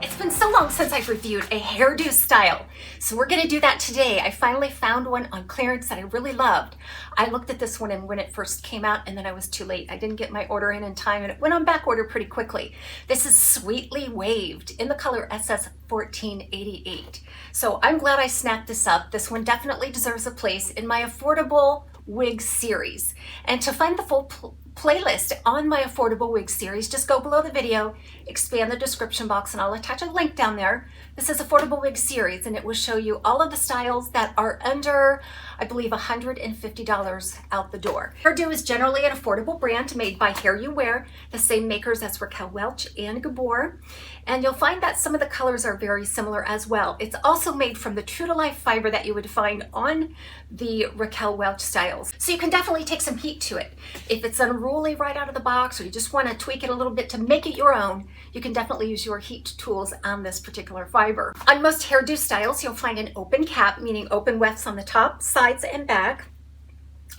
It's been so long since I've reviewed a hairdo style, so we're gonna do that today. I finally found one on clearance that I really loved. I looked at this one and when it first came out, and then I was too late. I didn't get my order in time and it went on back order pretty quickly. This is Sweetly Waved in the color SS1488. So I'm glad I snapped this up. This one definitely deserves a place in my affordable wig series. And to find the full playlist on my affordable wig series, just go below the video, expand the description box, and I'll attach a link down there. This is affordable wig series, and it will show you all of the styles that are under, I believe, $150 out the door. Hairdo is generally an affordable brand made by Hair You Wear, the same makers as Raquel Welch and Gabor, and you'll find that some of the colors are very similar as well. It's also made from the true to life fiber that you would find on the Raquel Welch styles, so you can definitely take some heat to it. If it's unruly right out of the box, or you just want to tweak it a little bit to make it your own, you can definitely use your heat tools on this particular fiber. On most hairdo styles, you'll find an open cap, meaning open wefts on the top, sides, and back.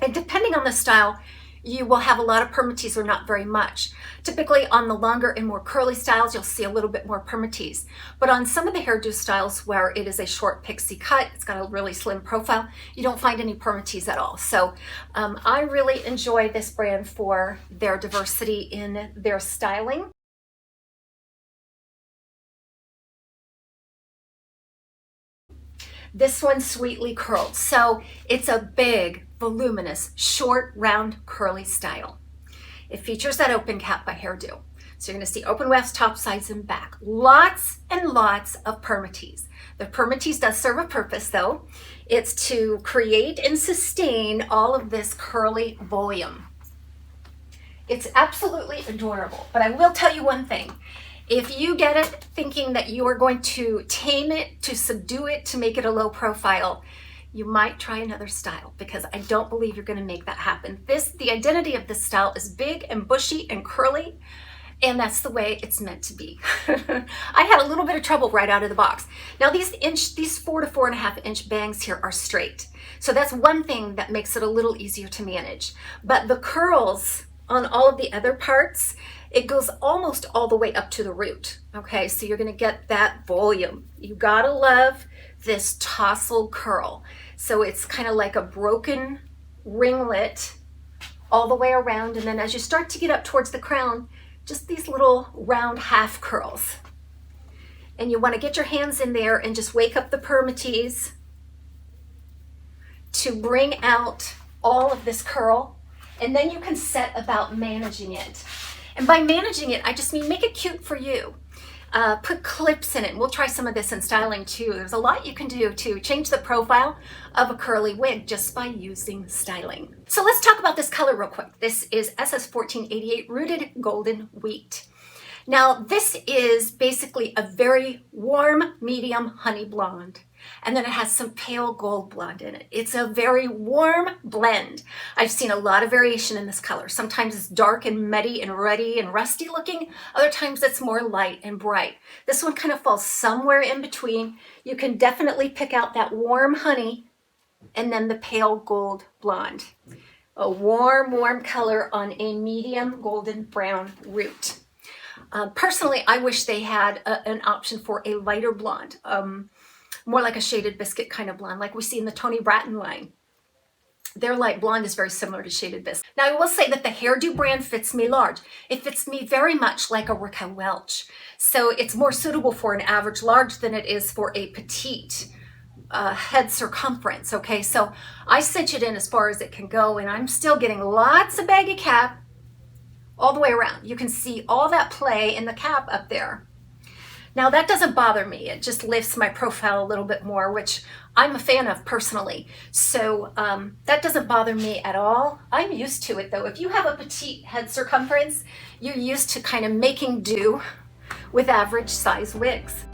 And depending on the style, you will have a lot of permatease or not very much. Typically on the longer and more curly styles, you'll see a little bit more permatease. But on some of the hairdo styles where it is a short pixie cut, it's got a really slim profile, you don't find any permatease at all. So I really enjoy this brand for their diversity in their styling. This one's Sweetly Curled. So it's a big, voluminous, short, round, curly style. It features that open cap by Hairdo. So you're gonna see open wefts, top, sides, and back. Lots and lots of permatease. The permatease does serve a purpose though. It's to create and sustain all of this curly volume. It's absolutely adorable, but I will tell you one thing. If you get it thinking that you are going to tame it, to subdue it, to make it a low profile, you might try another style, because I don't believe you're going to make that happen. The identity of this style is big and bushy and curly, and that's the way it's meant to be. I had a little bit of trouble right out of the box. Now these 4 to 4.5 inch bangs here are straight. So that's one thing that makes it a little easier to manage. But the curls on all of the other parts, it goes almost all the way up to the root. Okay, so you're gonna get that volume. You gotta love this tassel curl. So it's kind of like a broken ringlet all the way around, and then as you start to get up towards the crown, just these little round half curls. And you wanna get your hands in there and just wake up the permatease to bring out all of this curl, and then you can set about managing it. And by managing it, I just mean make it cute for you. Put clips in it. We'll try some of this in styling too. There's a lot you can do to change the profile of a curly wig just by using styling. So let's talk about this color real quick. This is SS1488 Rooted Golden Wheat. Now this is basically a very warm, medium honey blonde. And then it has some pale gold blonde in it. It's a very warm blend. I've seen a lot of variation in this color. Sometimes it's dark and muddy and ruddy and rusty looking. Other times it's more light and bright. This one kind of falls somewhere in between. You can definitely pick out that warm honey and then the pale gold blonde. A warm, warm color on a medium golden brown root. Personally, I wish they had an option for a lighter blonde. More like a shaded biscuit kind of blonde, like we see in the Toni Bratton line. Their light blonde is very similar to shaded biscuit. Now I will say that the Hairdo brand fits me large. It fits me very much like a Raquel Welch. So it's more suitable for an average large than it is for a petite head circumference, okay? So I cinch it in as far as it can go, and I'm still getting lots of baggy cap all the way around. You can see all that play in the cap up there. Now that doesn't bother me. It just lifts my profile a little bit more, which I'm a fan of personally. So that doesn't bother me at all. I'm used to it though. If you have a petite head circumference, you're used to kind of making do with average size wigs.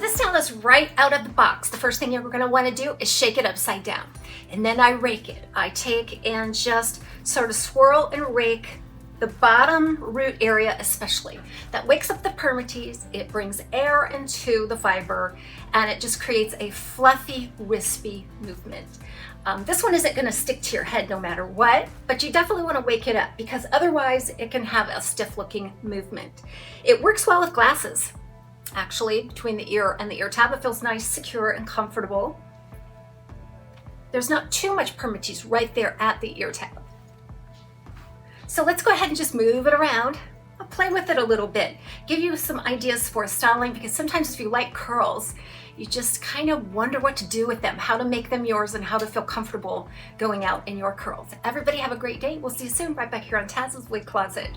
this style is right out of the box. The first thing you're gonna wanna do is shake it upside down. And then I rake it. I take and just sort of swirl and rake the bottom root area especially. That wakes up the permatease, it brings air into the fiber, and it just creates a fluffy, wispy movement. This one isn't gonna stick to your head no matter what, but you definitely wanna wake it up because otherwise it can have a stiff looking movement. It works well with glasses. Actually, between the ear and the ear tab, it feels nice, secure, and comfortable. There's not too much permatease right there at the ear tab. So let's go ahead and just move it around. I'll play with it a little bit, give you some ideas for styling, because sometimes if you like curls, you just kind of wonder what to do with them, how to make them yours, and how to feel comfortable going out in your curls. Everybody have a great day. We'll see you soon right back here on TAZS's Wig Closet.